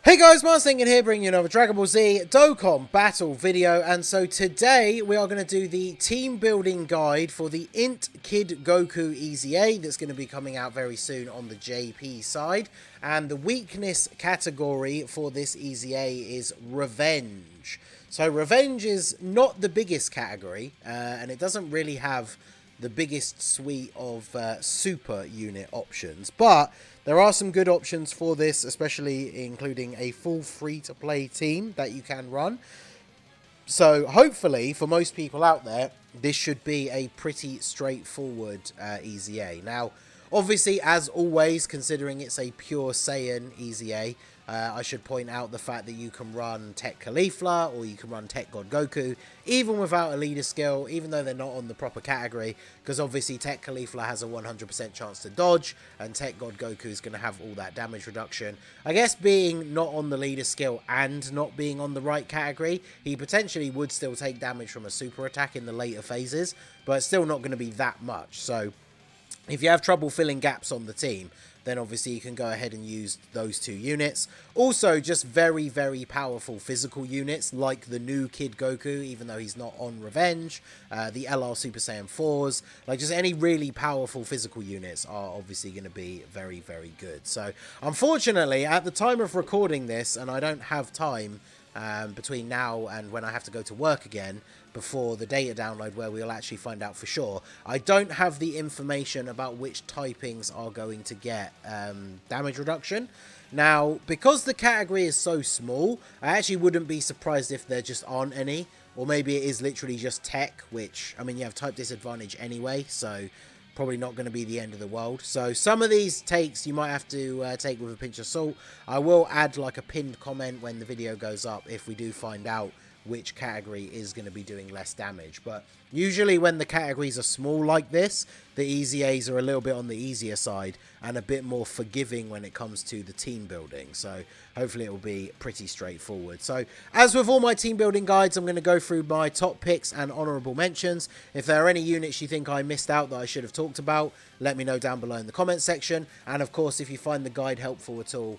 Hey guys, Martin here bringing you another Dragon Ball Z Dokkan battle video, and so today we are going to do the team building guide for the INT Kid Goku EZA that's going to be coming out very soon on the JP side, and the weakness category for this EZA is Revenge. So Revenge is not the biggest category, and it doesn't really have the biggest suite of super unit options, but there are some good options for this, especially including a full free-to-play team that you can run. So hopefully, for most people out there, this should be a pretty straightforward EZA. Now, obviously, as always, considering it's a pure Saiyan EZA, I should point out the fact that you can run Tech Caulifla or you can run Tech God Goku, even without a leader skill, even though they're not on the proper category, because obviously Tech Caulifla has a 100% chance to dodge, and Tech God Goku is going to have all that damage reduction. I guess being not on the leader skill and not being on the right category, he potentially would still take damage from a super attack in the later phases, but it's still not going to be that much. So if you have trouble filling gaps on the team, then obviously you can go ahead and use those two units. Also, just very, very powerful physical units, like the new Kid Goku, even though he's not on Revenge, the LR Super Saiyan 4s, like just any really powerful physical units are obviously going to be very, very good. So, unfortunately, at the time of recording this, and I don't have time between now and when I have to go to work again, before the data download where we'll actually find out for sure, I don't have the information about which typings are going to get damage reduction. Now, because the category is so small, I actually wouldn't be surprised if there just aren't any, or maybe it is literally just tech, which, I mean, you have type disadvantage anyway, so probably not going to be the end of the world. So some of these takes you might have to take with a pinch of salt. I will add like a pinned comment when the video goes up if we do find out which category is going to be doing less damage. But usually when the categories are small like this, the EZAs are a little bit on the easier side and a bit more forgiving when it comes to the team building. So hopefully it will be pretty straightforward. So as with all my team building guides, I'm going to go through my top picks and honorable mentions. If there are any units you think I missed out that I should have talked about, let me know down below in the comment section. And of course, if you find the guide helpful at all,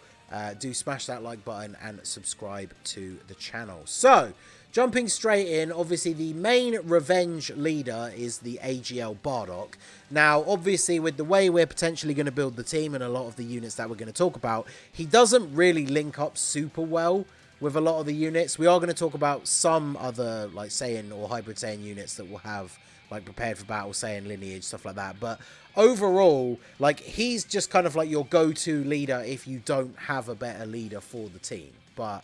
do smash that like button and subscribe to the channel. So jumping straight in, obviously the main Revenge leader is the AGL Bardock. Now, obviously, with the way we're potentially going to build the team and a lot of the units that we're going to talk about, he doesn't really link up super well with a lot of the units. We are going to talk about some other, like, Saiyan or Hybrid Saiyan units that will have, like, prepared for battle, Saiyan lineage, stuff like that. But overall, like, he's just kind of like your go-to leader if you don't have a better leader for the team. But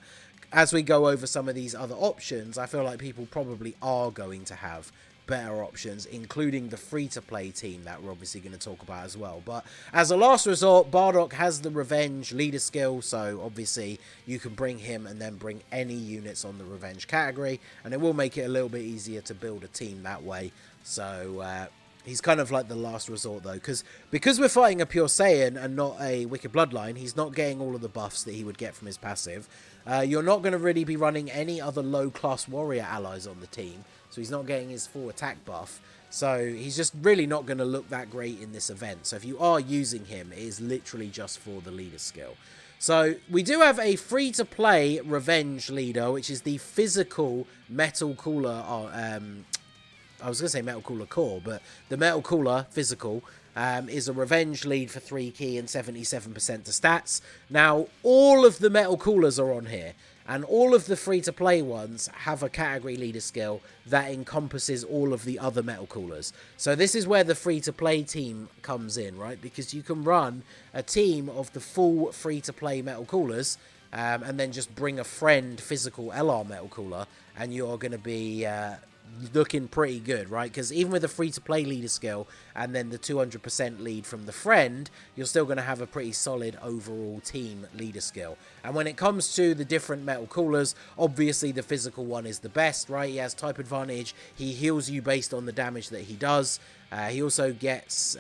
as we go over some of these other options, I feel like people probably are going to have better options, including the free-to-play team that we're obviously going to talk about as well. But as a last resort, Bardock has the Revenge leader skill, so obviously you can bring him and then bring any units on the Revenge category, and it will make it a little bit easier to build a team that way. So he's kind of like the last resort, though, because we're fighting a pure Saiyan and not a Wicked Bloodline, he's not getting all of the buffs that he would get from his passive. You're not going to really be running any other low-class warrior allies on the team, so he's not getting his full attack buff. So he's just really not going to look that great in this event. So if you are using him, it is literally just for the leader skill. So we do have a free-to-play Revenge leader, which is the physical Metal Cooler. I was going to say Metal Cooler Core, but the Metal Cooler physical is a Revenge lead for 3 key and 77% to stats. Now, all of the Metal Coolers are on here, and all of the free-to-play ones have a category leader skill that encompasses all of the other Metal Coolers. So this is where the free-to-play team comes in, right? Because you can run a team of the full free-to-play Metal Coolers, and then just bring a friend physical LR Metal Cooler, and you're going to be looking pretty good, right? Because even with a free-to-play leader skill and then the 200% lead from the friend, you're still going to have a pretty solid overall team leader skill. And when it comes to the different Metal Coolers, obviously the physical one is the best, right? He has type advantage. He heals you based on the damage that he does. He also gets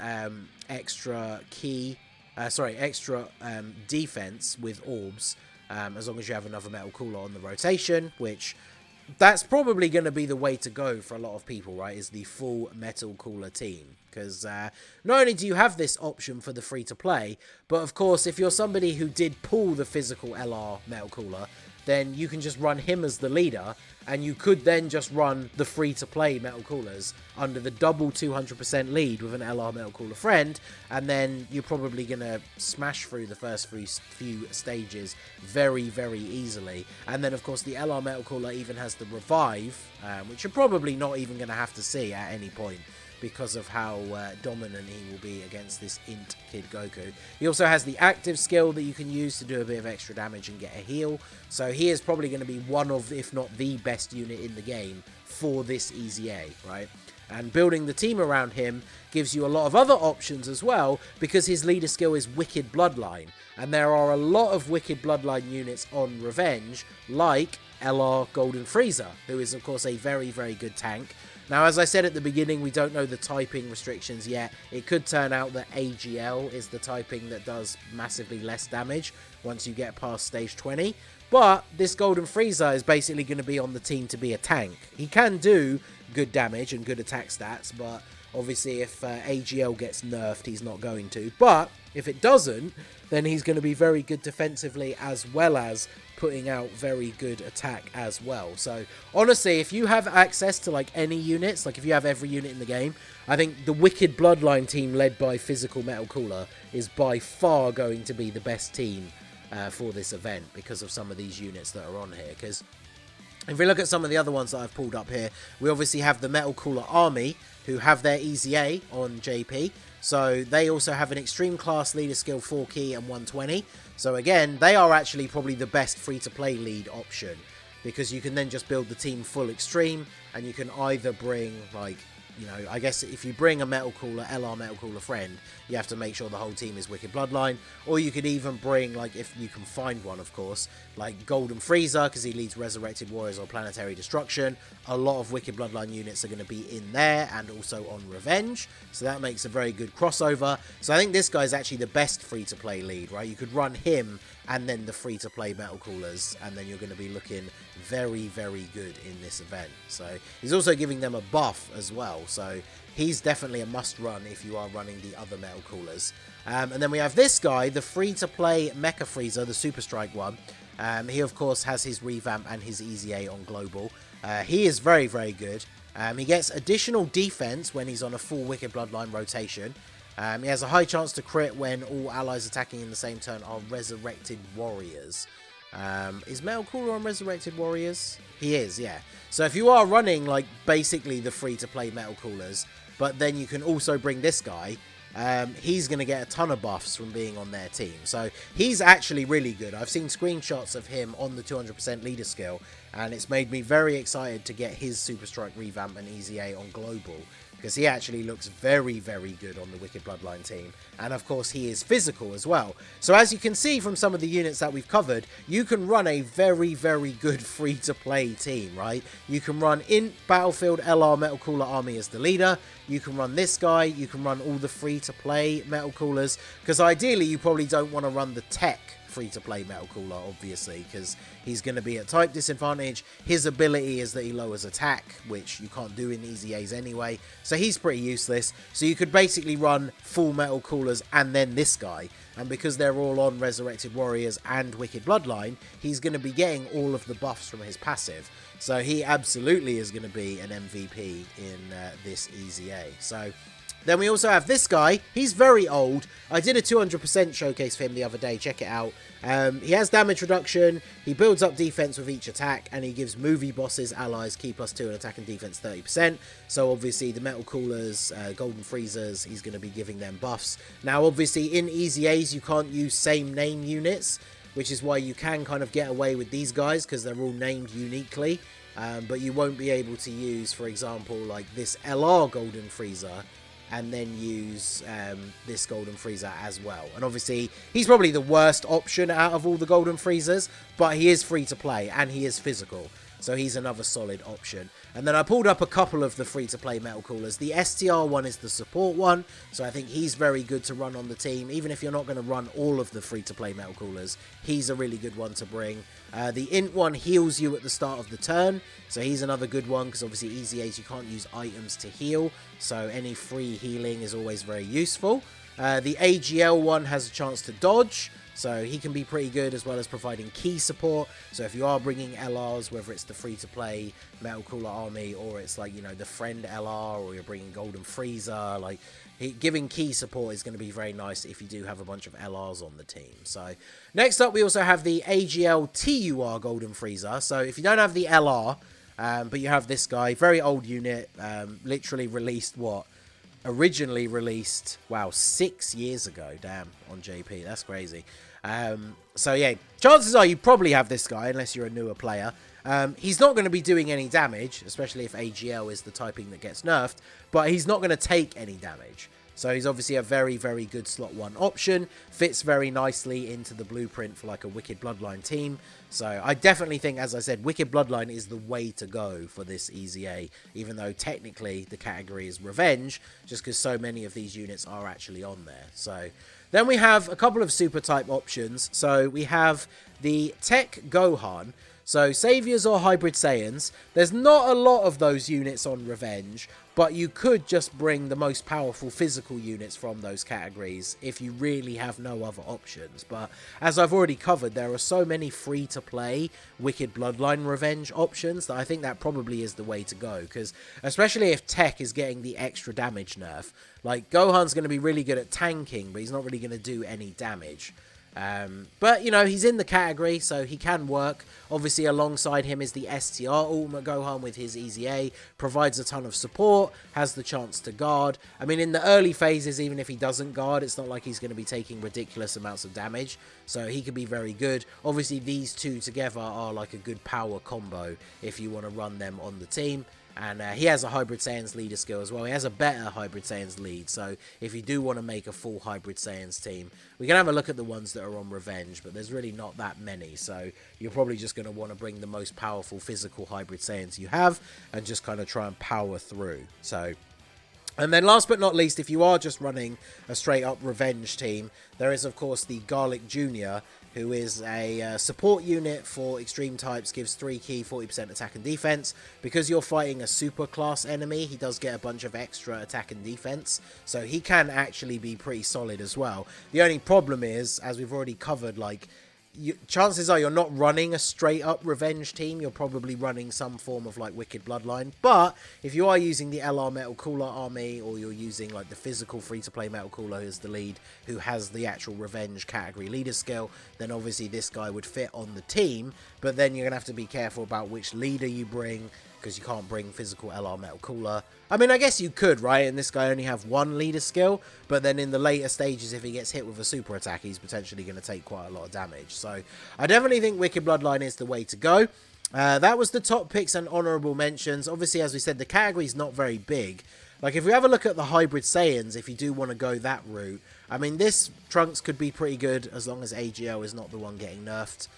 extra defense with orbs, as long as you have another Metal Cooler on the rotation, which that's probably going to be the way to go for a lot of people, right, is the full Metal Cooler team. because not only do you have this option for the free-to-play, but of course, if you're somebody who did pull the physical LR Metal Cooler, then you can just run him as the leader, and you could then just run the free-to-play Metal Coolers under the double 200% lead with an LR Metal Cooler friend, and then you're probably going to smash through the first few stages very, very easily. And then, of course, the LR Metal Cooler even has the revive, which you're probably not even going to have to see at any point, because of how dominant he will be against this INT Kid Goku. He also has the active skill that you can use to do a bit of extra damage and get a heal. So he is probably going to be one of, if not the best unit in the game for this EZA, right? And building the team around him gives you a lot of other options as well, because his leader skill is Wicked Bloodline. And there are a lot of Wicked Bloodline units on Revenge, like LR Golden Frieza, who is, of course, a very, very good tank. Now, as I said at the beginning, we don't know the typing restrictions yet. It could turn out that AGL is the typing that does massively less damage once you get past stage 20. But this Golden Frieza is basically going to be on the team to be a tank. He can do good damage and good attack stats, but obviously if AGL gets nerfed, he's not going to. But if it doesn't, then he's going to be very good defensively, as well as putting out very good attack as well. So honestly, if you have access to like any units, like if you have every unit in the game, I think the Wicked Bloodline team led by Physical Metal Cooler is by far going to be the best team for this event, because of some of these units that are on here. Because if we look at some of the other ones that I've pulled up here, we obviously have the Metal Cooler Army, who have their EZA on JP. So they also have an Extreme Class Leader Skill 4 key and 120. So again, they are actually probably the best free-to-play lead option, because you can then just build the team full Extreme, and you can either bring, like, you know, I guess if you bring a Metal Cooler, LR Metal Cooler friend, you have to make sure the whole team is Wicked Bloodline. Or you could even bring, like, if you can find one, of course, like Golden Frieza, because he leads Resurrected Warriors or Planetary Destruction. A lot of Wicked Bloodline units are going to be in there, and also on Revenge. So that makes a very good crossover. So I think this guy is actually the best free-to-play lead, right? You could run him and then the free-to-play Metal Coolers, and then you're going to be looking very, very good in this event. So he's also giving them a buff as well, so he's definitely a must-run if you are running the other Metal Coolers. And then we have this guy, the free-to-play Mecha Frieza, the Super Strike one. He, of course, has his revamp and his EZA on Global. He is very, very good. He gets additional defense when he's on a full Wicked Bloodline rotation. He has a high chance to crit when all allies attacking in the same turn are Resurrected Warriors. Is Metal Cooler on Resurrected Warriors? He is, yeah. So if you are running, like, basically the free-to-play Metal Coolers, but then you can also bring this guy, he's going to get a ton of buffs from being on their team. So he's actually really good. I've seen screenshots of him on the 200% leader skill, and it's made me very excited to get his Super Strike revamp and EZA on Global, because he actually looks very, very good on the Wicked Bloodline team. And of course, he is physical as well. So as you can see from some of the units that we've covered, you can run a very, very good free-to-play team, right? You can run INT Battlefield LR Metal Cooler Army as the leader. You can run this guy. You can run all the free-to-play Metal Coolers, because ideally, you probably don't want to run the tech free-to-play Metal Cooler, obviously, because he's going to be at type disadvantage. His ability is that he lowers attack, which you can't do in EZAs anyway, so he's pretty useless. So you could basically run full Metal Coolers and then this guy, and because they're all on Resurrected Warriors and Wicked Bloodline, he's going to be getting all of the buffs from his passive. So he absolutely is going to be an MVP in this EZA. So then we also have this guy. He's very old. I did a 200% showcase for him the other day. Check it out. He has damage reduction. He builds up defense with each attack, and he gives movie bosses allies key +2 and attack and defense 30%. So obviously the Metal Coolers, Golden Freezers, he's going to be giving them buffs. Now obviously in EZAs you can't use same name units, which is why you can kind of get away with these guys, because they're all named uniquely. But you won't be able to use, for example, like this LR Golden Freezer, and then use this Golden Frieza as well. And obviously, he's probably the worst option out of all the Golden Freezers, but he is free to play, and he is physical. so he's another solid option. And then I pulled up a couple of the free-to-play metal coolers. The STR one is the support one, so I think he's very good to run on the team. Even if you're not going to run all of the free-to-play metal coolers, he's a really good one to bring. The INT one heals you at the start of the turn, so he's another good one, because obviously Easy A's you can't use items to heal, so any free healing is always very useful. The AGL one has a chance to dodge, so he can be pretty good, as well as providing key support. So if you are bringing LRs, whether it's the free-to-play Metal Cooler Army, or it's like, you know, the Friend LR, or you're bringing Golden Freezer, like, giving key support is going to be very nice if you do have a bunch of LRs on the team. So next up, we also have the AGL TUR Golden Freezer. So if you don't have the LR, but you have this guy, very old unit, literally released, originally released, wow, 6 years ago, damn, on JP, that's crazy. So yeah, chances are you probably have this guy, unless you're a newer player. He's not going to be doing any damage, especially if AGL is the typing that gets nerfed, but he's not going to take any damage. So he's obviously a very, very good slot 1 option. Fits very nicely into the blueprint for like a Wicked Bloodline team. So I definitely think, as I said, Wicked Bloodline is the way to go for this EZA, even though technically the category is Revenge, just because so many of these units are actually on there. So then we have a couple of super type options. So we have the Tech Gohan. So Saviors or Hybrid Saiyans, there's not a lot of those units on Revenge, but you could just bring the most powerful physical units from those categories if you really have no other options. But as I've already covered, there are so many free-to-play Wicked Bloodline Revenge options that I think that probably is the way to go, because especially if Tech is getting the extra damage nerf, like Gohan's going to be really good at tanking, but he's not really going to do any damage. But, you know, he's in the category, so he can work. Obviously, alongside him is the STR Ultimate Gohan with his EZA. Provides a ton of support, has the chance to guard. I mean, in the early phases, even if he doesn't guard, it's not like he's going to be taking ridiculous amounts of damage. So he can be very good. Obviously, these two together are like a good power combo if you want to run them on the team. And he has a Hybrid Saiyans leader skill as well. He has a better Hybrid Saiyans lead. So if you do want to make a full Hybrid Saiyans team, we can have a look at the ones that are on Revenge. But there's really not that many. So you're probably just going to want to bring the most powerful physical Hybrid Saiyans you have. And just kind of try and power through. So... And then last but not least, if you are just running a straight up Revenge team, there is of course the Garlic Jr., who is a support unit for extreme types, gives 3 key, 40% attack and defense. Because you're fighting a super class enemy, he does get a bunch of extra attack and defense, so he can actually be pretty solid as well. The only problem is, as we've already covered, like, chances are you're not running a straight up Revenge team. You're probably running some form of like Wicked Bloodline. But if you are using the LR Metal Cooler Army, or you're using like the physical free-to-play Metal Cooler as the lead, who has the actual Revenge category leader skill, then obviously this guy would fit on the team. But then you're going to have to be careful about which leader you bring, because you can't bring physical LR Metal Cooler. I mean, I guess you could, right? And this guy only have 1 leader skill, but then in the later stages, if he gets hit with a super attack, he's potentially going to take quite a lot of damage. So I definitely think Wicked Bloodline is the way to go. That was the top picks and honorable mentions. Obviously, as we said, the category is not very big. Like, if we have a look at the Hybrid Saiyans, if you do want to go that route, I mean, this Trunks could be pretty good as long as AGL is not the one getting nerfed.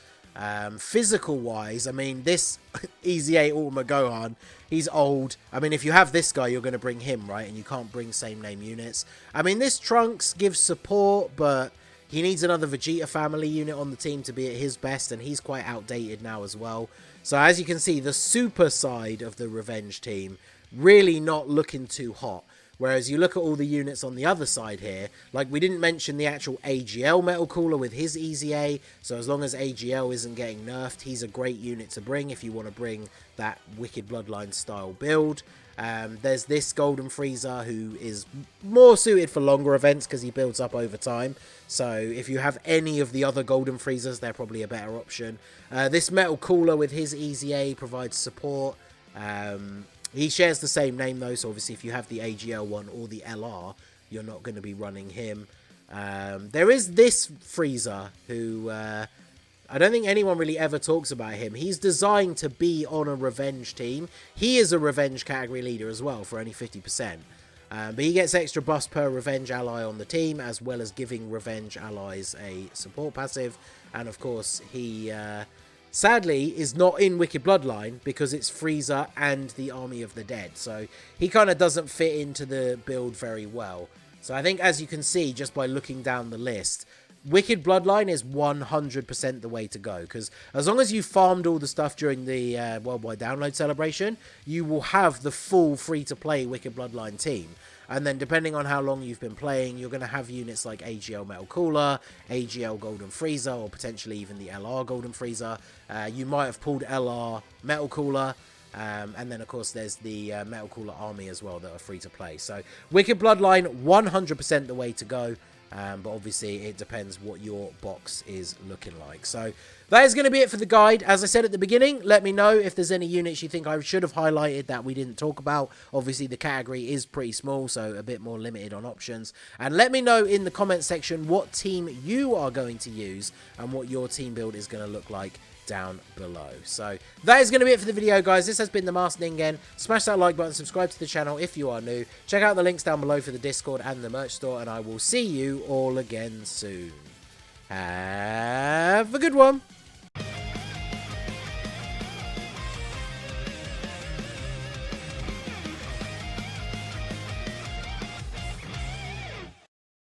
Physical wise, I mean, this EZA Ultimate Gohan, he's old. I mean, if you have this guy, you're going to bring him, right? And you can't bring same name units. I mean, this Trunks gives support, but he needs another Vegeta family unit on the team to be at his best, and he's quite outdated now as well. So as you can see, the super side of the Revenge team really not looking too hot. Whereas you look at all the units on the other side here, like we didn't mention the actual AGL Metal Cooler with his EZA, so as long as AGL isn't getting nerfed, he's a great unit to bring if you want to bring that Wicked Bloodline style build. There's this Golden Freezer, who is more suited for longer events because he builds up over time. So if you have any of the other Golden Freezers, they're probably a better option. This Metal Cooler with his EZA provides support. He shares the same name though, so obviously if you have the AGL one or the LR, you're not going to be running him. There is this Freezer who I don't think anyone really ever talks about him. He's designed to be on a Revenge team. He is a Revenge category leader as well for only 50%. But he gets extra buffs per Revenge ally on the team, as well as giving Revenge allies a support passive. And of course, he sadly is not in Wicked Bloodline because it's Frieza and the Army of the Dead. So he kind of doesn't fit into the build very well. So I think, as you can see just by looking down the list, Wicked Bloodline is 100% the way to go, because as long as you farmed all the stuff during the Worldwide Download Celebration, you will have the full free-to-play Wicked Bloodline team. And then depending on how long you've been playing, you're going to have units like AGL Metal Cooler, AGL Golden Frieza, or potentially even the LR Golden Frieza. You might have pulled LR Metal Cooler. And then, of course, there's the Metal Cooler Army as well that are free to play. So, Wicked Bloodline, 100% the way to go. But obviously, it depends what your box is looking like. So, that is going to be it for the guide. As I said at the beginning, let me know if there's any units you think I should have highlighted that we didn't talk about. Obviously, the category is pretty small, so a bit more limited on options. And let me know in the comment section what team you are going to use and what your team build is going to look like down below. So that is going to be it for the video, guys. This has been the Masked Ningen. Smash that like button, subscribe to the channel if you are new. Check out the links down below for the Discord and the merch store, and I will see you all again soon. Have a good one.